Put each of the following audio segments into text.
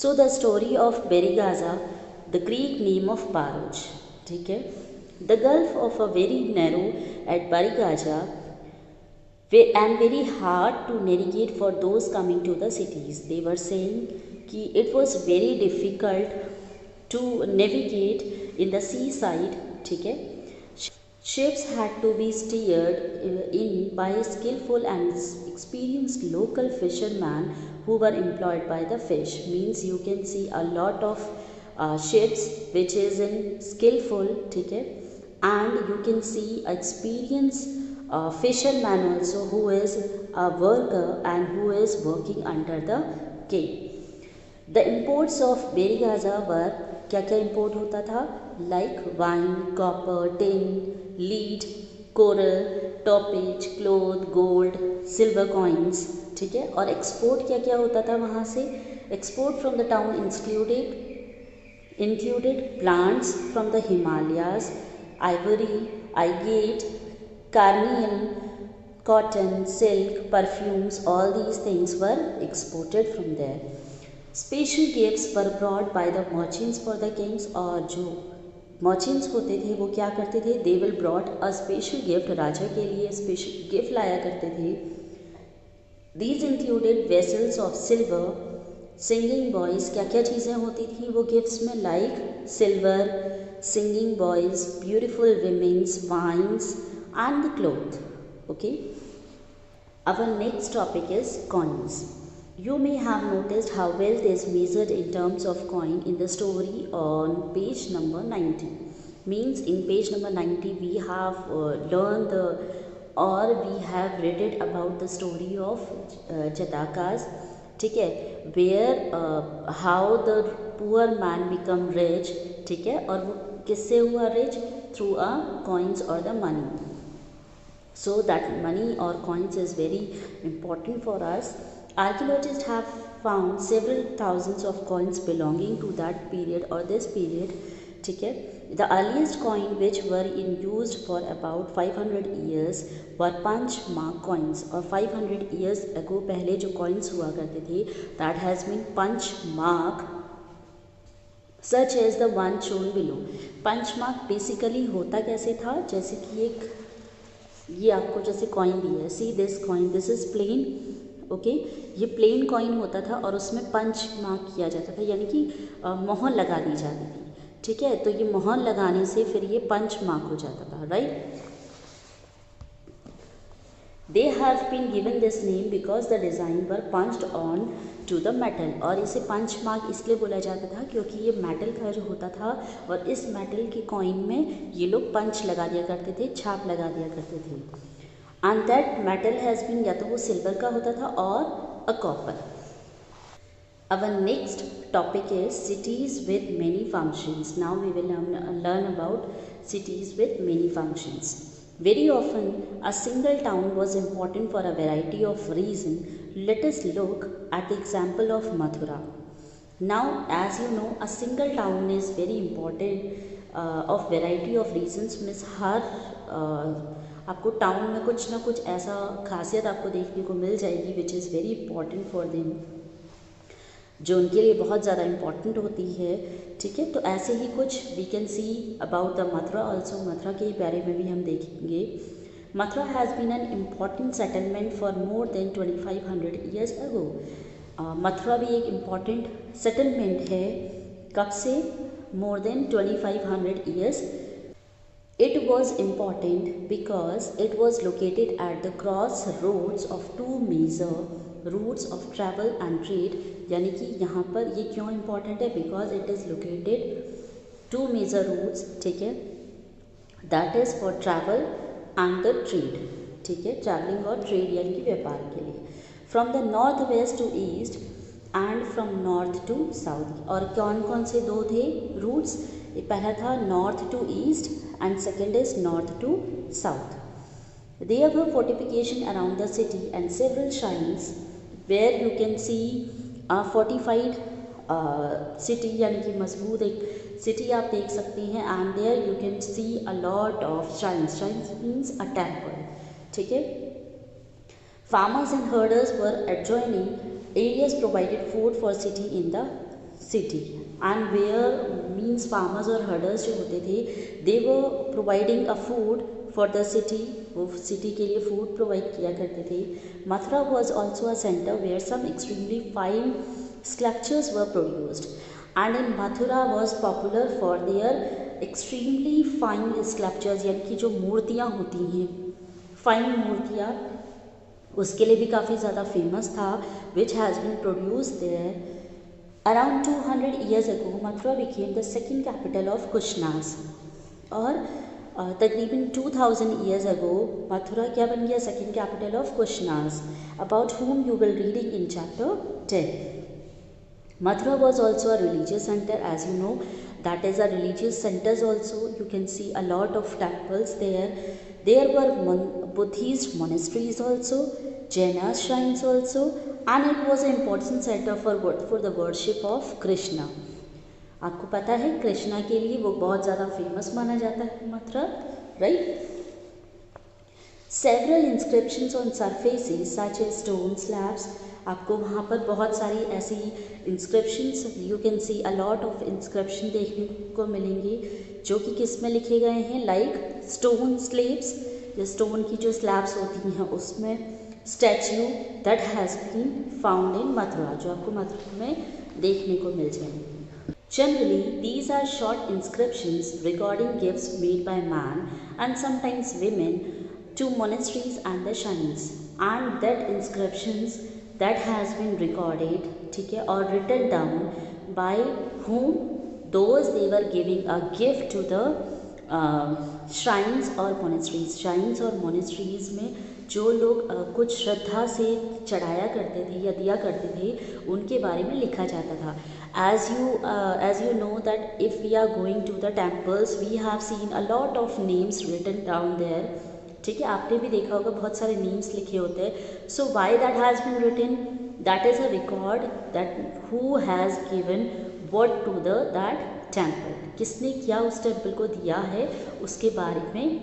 So the story of Barigaja, the creek name of Bharuch. ठीक है, the gulf of a very narrow at Barigaja and very hard to navigate for those coming to the cities. They were saying कि it was very difficult to navigate in the seaside. ठीक है, ships had to be steered in by skillful and experienced local fishermen who were employed by the fish. Means you can see a lot of ships which is in skillful, ठीक है, and you can see experienced fisherman also who is a worker and who is working under the cape. The imports of Berigaza were, क्या क्या import होता था, like wine, copper, tin, lead, coral, toppage, cloth, gold, silver coins. ठीक है, और export क्या क्या होता था वहाँ से, export from the town included plants from the Himalayas, ivory, agate, carnial, cotton, silk, perfumes, all these things were exported from there. Special gifts were brought by the merchants for the kings, और जो merchants होते थे वो क्या करते थे, they will brought a special gift, राजा के लिए special gift लाया करते थे. These included vessels of silver, singing boys, क्या क्या चीज़ें होती थी वो गिफ्ट्स में, like silver, singing boys, beautiful women's, wines and the cloth. Okay, our next topic is coins. You may have noticed how wealth is measured in terms of coin in the story on page number 90. Means in page number 90 we have learned we have read it about the story of Jatakas. ठीक है, where how the poor man become rich. ठीक है, और वो किससे हुआ rich, through a coins or the money. So that money or coins is very important for us. Archaeologists have found several thousands of coins belonging to that period or this period. ठीक है, the earliest coin which were in used for about 500 years were punch mark coins. और 500 years ago पहले जो coins हुआ करते थे that has been punch mark such as the one shown below. punch mark basically होता कैसे था, जैसे कि एक ये आपको जैसे कॉइन दी है, see this coin, this is plain. Okay, ये प्लेन कॉइन होता था और उसमें पंच मार्क किया जाता था, यानी कि मोहर लगा दी जाती थी. ठीक है, तो ये मोहर लगाने से फिर ये पंच मार्क हो जाता था, right. They have been given this name because the design were punched on to the metal. और इसे पंच मार्क इसलिए बोला जाता था क्योंकि ये मेटल का जो होता था और इस मेटल के कॉइन में ये लोग पंच लगा दिया करते थे, छाप लगा दिया करते थे. And that metal has been, या तो वो सिल्वर का होता था और a copper. Our next topic is cities with many functions. Now we will learn about cities with many functions. Very often a single town was important for a variety of reasons. Let us look at the example of Mathura. Now as you know, a single town is very important of variety of reasons. Means हर आपको town में कुछ ना कुछ ऐसा खासियत आपको देखने को मिल जाएगी which is very important for them, जो उनके लिए बहुत ज़्यादा इम्पॉर्टेंट होती है. ठीक है, तो ऐसे ही कुछ we can see about the Mathura also. Mathura के बारे में भी हम देखेंगे. Mathura has been an important settlement for more than 2500 years ago. Mathura भी एक इम्पॉर्टेंट सेटलमेंट है, कब से, more than 2500 years. It was important because it was located at the crossroads of two major routes of travel and trade. यानी कि यहाँ पर ये क्यों important है, because it is located two major routes. ठीक है, that is for travel and the trade. ठीक है, traveling और trade यानी कि व्यापार के लिए. From the north west to east and from north to south. और कौन कौन से दो थे routes, ये पहला था north to east and second is north to south. There were fortification around the city and several shrines where you can see a fortified city, यानी कि मजबूत एक city आप देख सकते हैं. and there you can see a lot of shrines. Shrines means a temple. ठीक है, farmers and herders were adjoining areas provided food for city in the city and where means farmers और herders जो होते थे they वो providing a food for the city, वो city के लिए फूड प्रोवाइड किया करते थे. Mathura was also a centre where some extremely fine sculptures were produced and in Mathura was popular for their extremely fine sculptures, यानी कि जो मूर्तियाँ होती हैं, फाइन मूर्तियाँ, उसके लिए भी काफ़ी ज़्यादा फेमस था. Which has been produce there. Around 200 years ago Mathura became the second capital of Kushanas. और तकरीबन 2000 years ago मथुरा क्या बन गया? Second capital of Kushanas. About whom you will reading in chapter 10. Mathura was also a religious center, as you know. That is a religious centers also. You can see a lot of temples there. There were Buddhist monasteries also, Jaina shrines also, and it was an important center for the worship of Krishna. आपको पता है कृष्णा के लिए वो बहुत ज़्यादा famous माना जाता है Mathura, right. Several inscriptions on surfaces such as stone slabs. आपको वहाँ पर बहुत सारी ऐसी inscriptions, you can see a lot of inscription देखने को मिलेंगी जो कि किस में लिखे गए हैं, लाइक स्टोन स्लेब्स, जो स्टोन की जो स्लैब्स होती हैं उसमें, statue that has been found in Mathura, जो आपको मथुरा में देखने को मिल जाएंगे. Generally, these are short inscriptions regarding gifts made by man and sometimes women to monasteries and the shrines, and that inscriptions that has been recorded, ठीक है, or written down by whom those they were giving a gift to the shrines or monasteries. shrines और monasteries में जो लोग कुछ श्रद्धा से चढ़ाया करते थे या दिया करते थे उनके बारे में लिखा जाता था. As you know that if we are going to the temples we have seen a lot of names written down there. ठीक है, आपने भी देखा होगा बहुत सारे नेम्स लिखे होते हैं. So why that has been written? That is a record that who has given what to the that temple. किसने क्या उस टेम्पल को दिया है उसके बारे में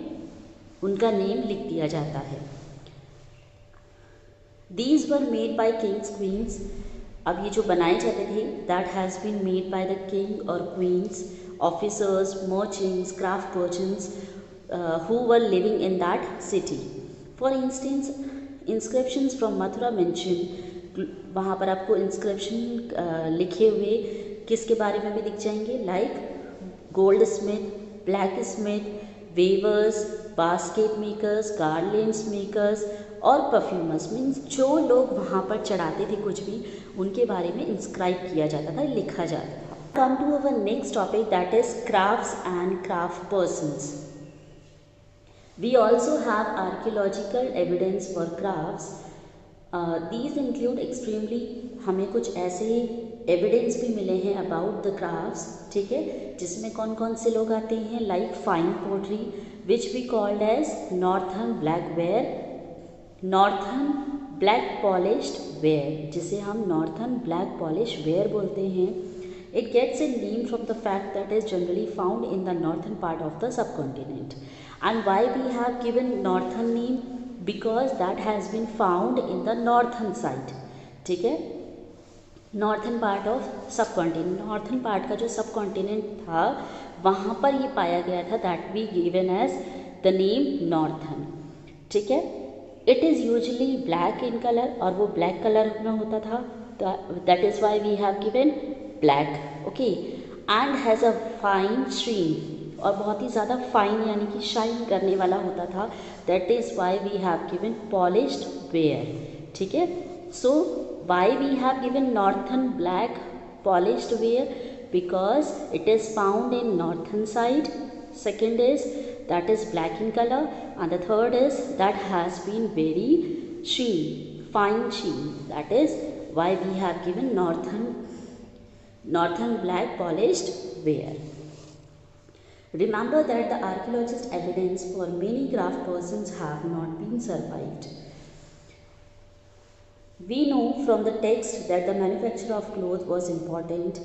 उनका नेम लिख दिया जाता है. These were made by kings queens. अब ये जो बनाए जाते थे that has been made by the king और queens, officers, merchants, craft persons who were living in that city. For instance, inscriptions from Mathura mention, वहाँ पर आपको इंस्क्रिप्शन लिखे हुए किसके बारे में भी दिख जाएंगे, like gold Smith, black Smith, weavers, basket makers, garlands makers और परफ्यूमर्स. मीन्स जो लोग वहाँ पर चढ़ाते थे कुछ भी उनके बारे में इंस्क्राइब किया जाता था, लिखा जाता था. Come to our next topic that is crafts and craft persons. We also have archaeological evidence for crafts. These include extremely, हमें कुछ ऐसे एविडेंस भी मिले हैं अबाउट द क्राफ्ट्स, ठीक है, जिसमें कौन कौन से लोग आते हैं, like fine pottery which we called as northern black ware, northern black polished ware, जिसे हम नॉर्थर्न ब्लैक पॉलिश वेयर बोलते हैं. It gets a name from the fact that is generally found in the northern part of the subcontinent. And why we have given northern name? Because that has been found in the northern side. ठीक है, northern part of subcontinent, northern part का जो subcontinent था वहाँ पर ये पाया गया था. That we given as the name northern. ठीक है, it is usually black in colour और वो ब्लैक कलर में होता था. That is why we have given black. Okay, and has a fine shine, और बहुत ही ज़्यादा फाइन यानी कि शाइन करने वाला होता था. That is why we have given polished ware. ठीक है, so why we have given northern black polished ware? Because it is found in northern side. Second is that is black in color, and the third is that has been very sheen, fine sheen. That is why we have given northern black polished wear. Remember that the archaeologist evidence for many craft persons have not been survived. We know from the text that the manufacture of cloth was important.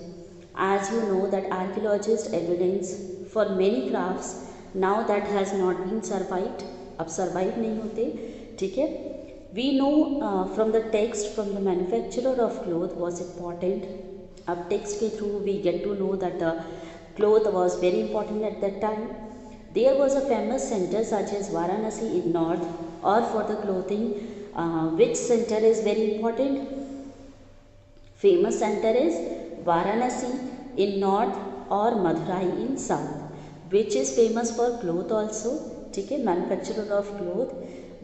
As you know that archaeologist evidence for many crafts now that has not been survived, अब survive नहीं होते. ठीक है, we know from the text from the manufacturer of cloth was important. अब text के through we get to know that cloth was very important at that time. There was a famous center such as Varanasi in north, or for the clothing, which center is very important? Famous center is Varanasi in north or Madurai in south, which is famous for cloth also. ठीक है, manufacturer of cloth.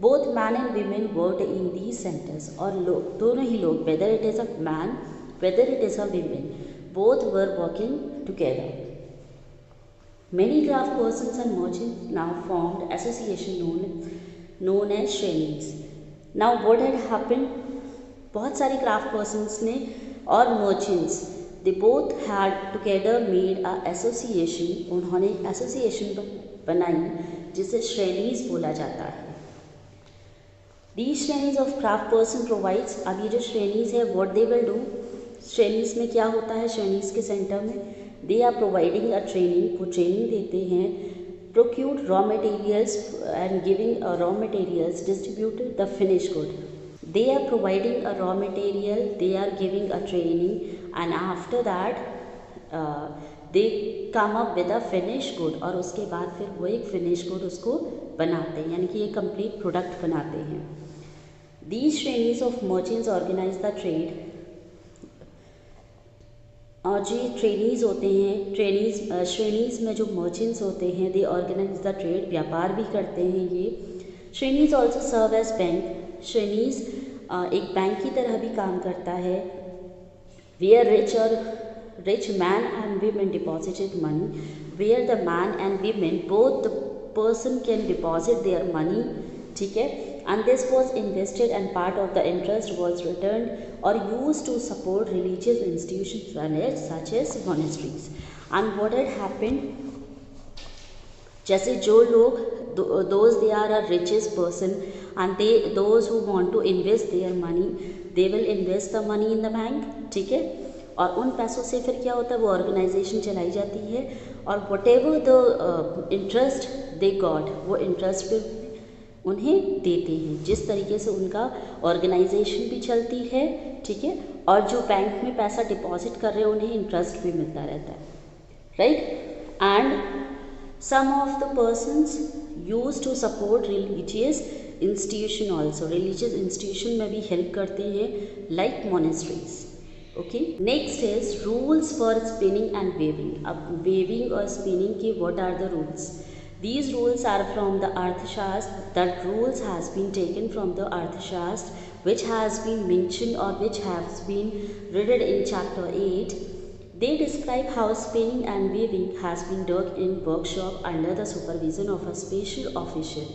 Both man and women worked in these centers, और दोनों ही लोग, whether it is a man, whether it is a women, both were working together. Many craft persons and merchants now formed association known as Shrenis. Now what had happened? बहुत सारे craft persons ने और merchants, they both had together made a association. उन्होंने association बनाई जिसे Shrenis बोला जाता है. These Shrenis of craft person provides. अब ये जो Shrenis है, what they will do? Shrenis में क्या होता है? Shrenis के सेंटर में they are providing a training, वो ट्रेनिंग देते हैं, procure raw materials and giving raw materials, distribute the finished good. They are providing a raw material, they are giving a training, and after that they come up with a finished good, और उसके बाद फिर वो एक finished good उसको बनाते हैं, यानी कि ये complete product बनाते हैं. These Shrenis of merchants organize the trade. और जो ट्रेनीज़ होते हैं, श्रेणीज़ में जो मर्चेंट्स होते हैं, दे ऑर्गेनाइज द ट्रेड, व्यापार भी करते हैं ये. श्रेणीज़ ऑल्सो सर्व एज बैंक. श्रेणीज़ एक बैंक की तरह भी काम करता है. Where rich man and women deposited money, where the man and women both the person can deposit their money. ठीक है, and this was invested and part of the interest was returned or used to support religious institutions such as monasteries. And what had happened? जैसे जो लोग, those they are a richest person and those who want to invest their money, they will invest the money in the bank. ठीक है, और उन पैसों से फिर क्या होता है, वो ऑर्गेनाइजेशन चलाई जाती है, और whatever the interest they got, वो इंटरेस्ट पे उन्हें देते हैं, जिस तरीके से उनका ऑर्गेनाइजेशन भी चलती है. ठीक है, और जो बैंक में पैसा डिपॉजिट कर रहे हैं उन्हें इंटरेस्ट भी मिलता रहता है. Right. And some of the persons use to support religious institution also. Religious institution में भी हेल्प करते हैं, like monasteries. Okay, next is rules for spinning and weaving. अब वेविंग और स्पिनिंग के what are the rules? These rules are from the Arthashastra. That rules has been taken from the Arthashastra, which has been mentioned or which has been read in chapter 8. They describe how spinning and weaving has been done in workshop under the supervision of a special official.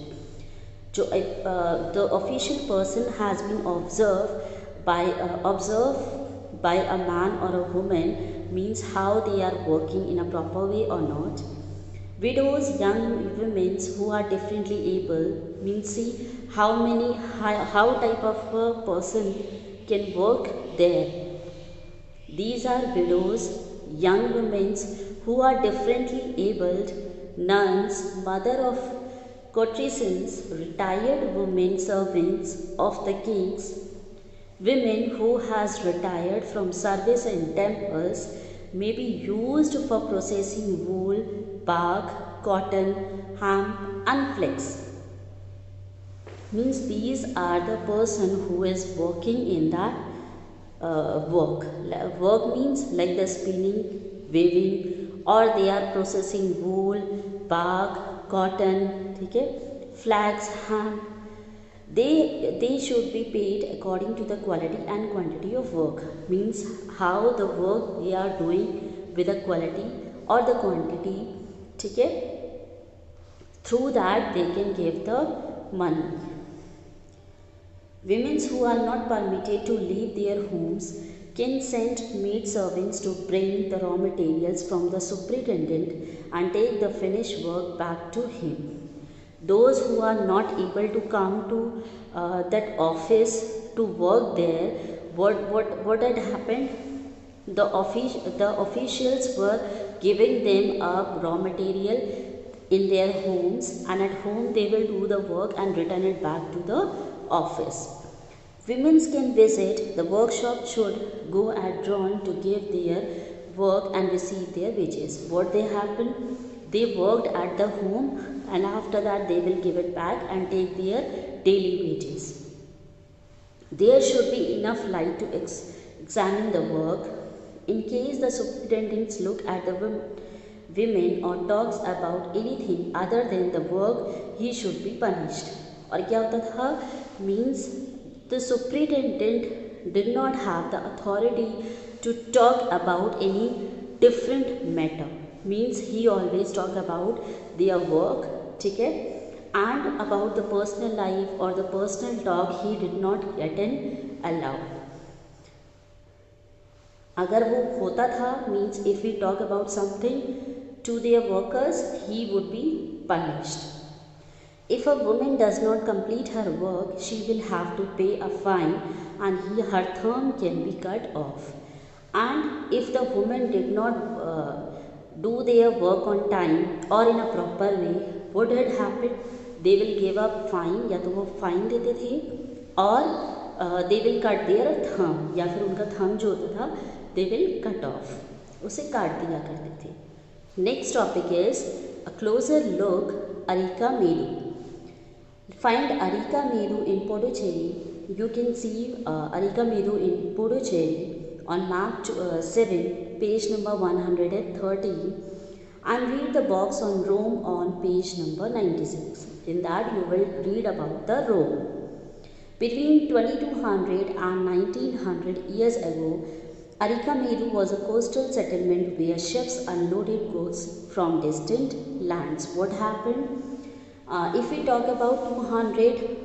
जो the official person has been observed by a man or a woman, means how they are working in a proper way or not. Widows, young women who are differently able, means see how type of a person can work there. These are widows, young women who are differently abled, nuns, mother of courtesans, retired women servants of the kings, women who has retired from service in temples, may be used for processing wool, bark, cotton, hemp and flax. Means these are the person who is working in that work. Work means like the spinning, weaving, or they are processing wool, bark, cotton, ठीक है, flax, hemp. They should be paid according to the quality and quantity of work. Means how the work they are doing with the quality or the quantity. ठीक है, through that they can give the money. Women who are not permitted to leave their homes can send maid servants to bring the raw materials from the superintendent and take the finished work back to him. Those who are not able to come to that office to work there, what had happened? The officials were giving them a raw material in their homes, and at home they will do the work and return it back to the office. Women can visit the workshop should go at dawn to give their work and receive their wages. What they happen? They worked at the home and after that they will give it back and take their daily wages. There should be enough light to examine the work. In case the superintendents look at the women or talks about anything other than the work, he should be punished. और क्या होता था? Means the superintendent did not have the authority to talk about any different matter. Means he always talk about their work, ठीक है, and about the personal life or the personal talk he did not get and allow. अगर वो होता था means if we talk about something to their workers, he would be punished. If a woman does not complete her work, she will have to pay a fine and her thumb can be cut off. And if the woman did not do their work on time or in a proper way, what had happened? They will give up fine, या तो वो fine देते थे और they will cut their thumb, या फिर उनका thumb जो होता था they will cut off, उसे काट दिया करते थे. Next topic is a closer look. Arika Meru. Find Arika Meru in Puducherry. You can see Arika Meru in Puducherry on map 7, page number 130, and read the box on Rome on page number 96. In that you will read about the Rome. Between 2200 and 1900 years ago, Arika Meru was a coastal settlement where ships unloaded goods from distant lands. What happened? If we talk about 200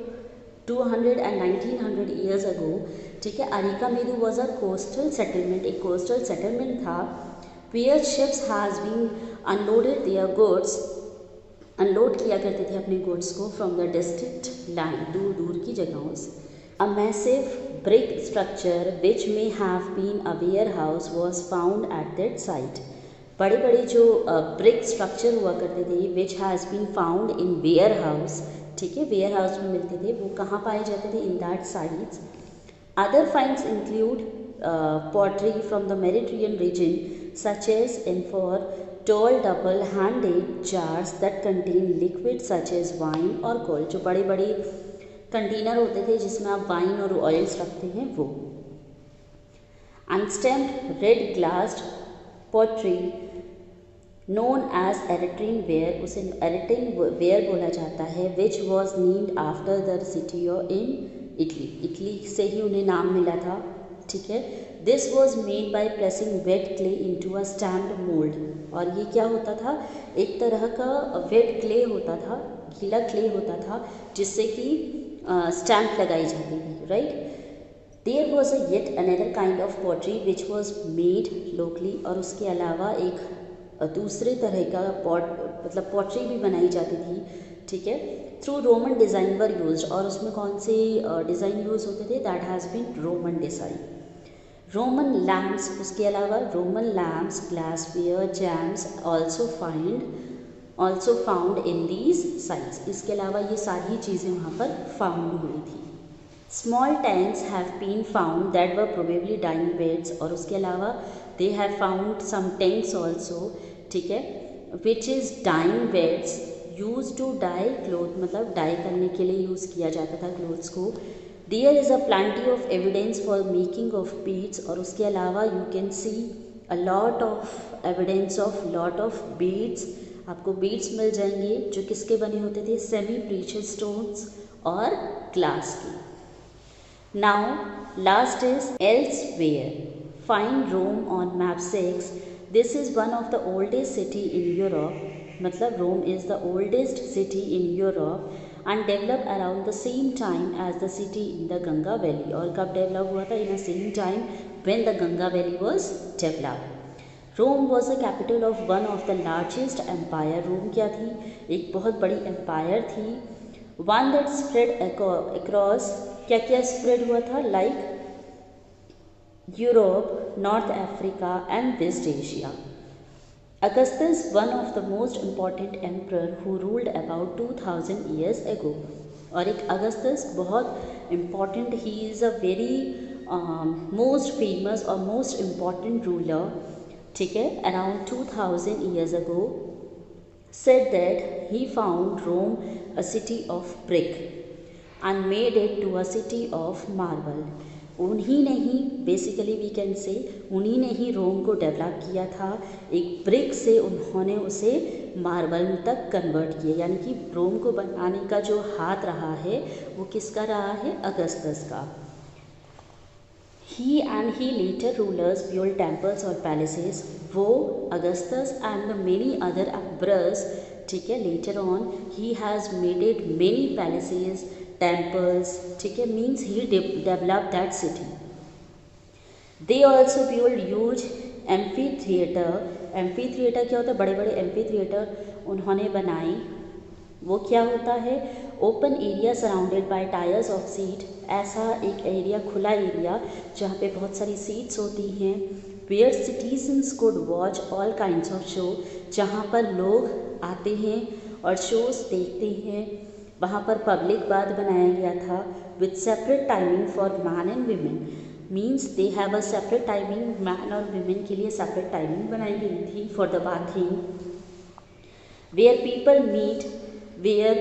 and 1900 years ago, ठीक है, Arika Meru was a coastal settlement. एक coastal settlement था where ships has been unloaded their goods, unload किया करते थे अपने goods को from the distant land, दूर दूर की जगहों से. A massive brick structure which may have been a warehouse was found at that site. बड़े बड़े जो ब्रिक स्ट्रक्चर हुआ करते थे which has been found in warehouse, ठीक है, वेयर हाउस में मिलते थे, वो कहाँ पाए जाते थे? In that sites. Other finds include pottery from the Mediterranean region, such as amphor, tall double-handed jars that contain liquid such as wine or gold. जो बड़े बड़े कंटेनर होते थे जिसमें आप वाइन और ऑयल्स रखते हैं वो. Unstamped red glassed pottery known as Eretrian ware, उसे Eretrian ware बोला जाता है, which was named after the city in Italy. Italy से ही उन्हें नाम मिला था, ठीक है. This was made by pressing wet clay into a stamped mold. और ये क्या होता था? एक तरह का wet clay होता था, गीला clay होता था जिससे कि स्टैम्प लगाई जाती थी, right. There was a yet another kind of pottery which was made locally. और उसके अलावा एक दूसरे तरह का मतलब पॉटरी भी बनाई जाती थी, ठीक है. Through Roman design were use. और उसमें कौन से डिज़ाइन यूज़ होते थे? That has been Roman design. Roman lamps, उसके अलावा Roman lamps, glassware, gems also found in these sites. इसके अलावा ये सारी चीज़ें वहाँ पर फाउंड हुई थी. Small tanks have been found that were probably dyeing beds. और उसके अलावा they have found some tanks also, ठीक है, which is dyeing beds use to dye cloth, मतलब डाई करने के लिए यूज़ किया जाता था क्लोथ्स को. There is a plenty of evidence for making of beads. और उसके अलावा you can see a lot of evidence of lot of beads. आपको बीड्स मिल जाएंगे जो किसके बने होते थे? सेमी प्रीशियस स्टोन्स और ग्लास के. Now last is elsewhere. Find Rome on map 6. This is one of the oldest city in Europe. मतलब Rome is the oldest city in Europe and developed around the same time as the city in the Ganga Valley. और कब develop हुआ था? In the same time when the Ganga Valley was developed. Rome was the capital of one of the largest empire. Rome क्या थी? एक बहुत बड़ी empire थी. One that spread across, क्या क्या स्प्रेड हुआ था? Like Europe, North Africa and West Asia. Augustus, one of the most important emperor who ruled about 2000 years ago. और एक अगस्तस बहुत important, he is a very most famous और most important ruler, ठीक है, around 2000 years ago, said that he found Rome a city of brick and made it to a city of marble. उन्हीं ने ही basically we can say उन्हीं ने ही रोम को develop किया था, एक ब्रिक से उन्होंने उसे मार्बल तक कन्वर्ट किया, यानी कि रोम को बनाने का जो हाथ रहा है वो किसका रहा है, अगस्तस का। He and he later rulers built temples or palaces. वो Augustus and the many other emperors, ठीक है, later on he has made it many palaces, temples, ठीक है, means he developed that city. They also built huge amphitheater. Amphitheater क्या होता है, बड़े बड़े amphitheater उन्होंने बनाए। वो क्या होता है, open area surrounded by tyres of seat, ऐसा एक एरिया, खुला एरिया जहाँ पे बहुत सारी सीट्स होती हैं। Where citizens could watch all kinds of show, जहाँ पर लोग आते हैं और शोज़ देखते हैं। वहाँ पर पब्लिक बाथ बनाया गया था with separate timing for man and women, means they have a separate timing, man और वीमेन के लिए सेपरेट टाइमिंग बनाई गई थी for the bathing. Where people meet, where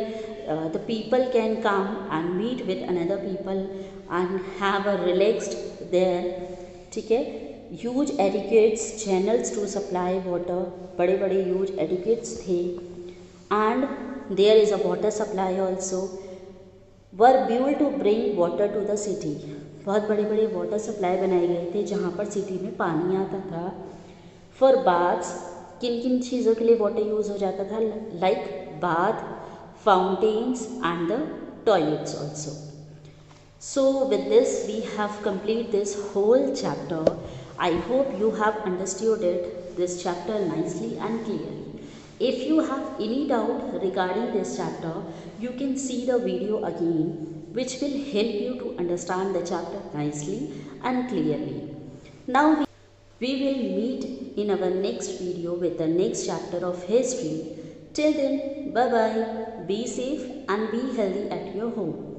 the people can come and meet with another people and have a relaxed there, ठीक है। Huge aqueducts channels to supply water, बड़े बड़े ह्यूज एडिक्वेट्स थे, and there is a water supply also, were build to bring water to the city, बहुत बड़े बड़े water supply बनाए गए थे जहाँ पर सिटी में पानी आता था। फॉर बाथ्स, किन किन चीज़ों के लिए वाटर यूज़ हो जाता था, like bath, fountains and the toilets also. So with this we have completed this whole chapter. I hope you have understood this chapter nicely and clearly. If you have any doubt regarding this chapter, you can see the video again, which will help you to understand the chapter nicely and clearly. Now we will meet in our next video with the next chapter of history. Till then, bye bye, be safe and be healthy at your home.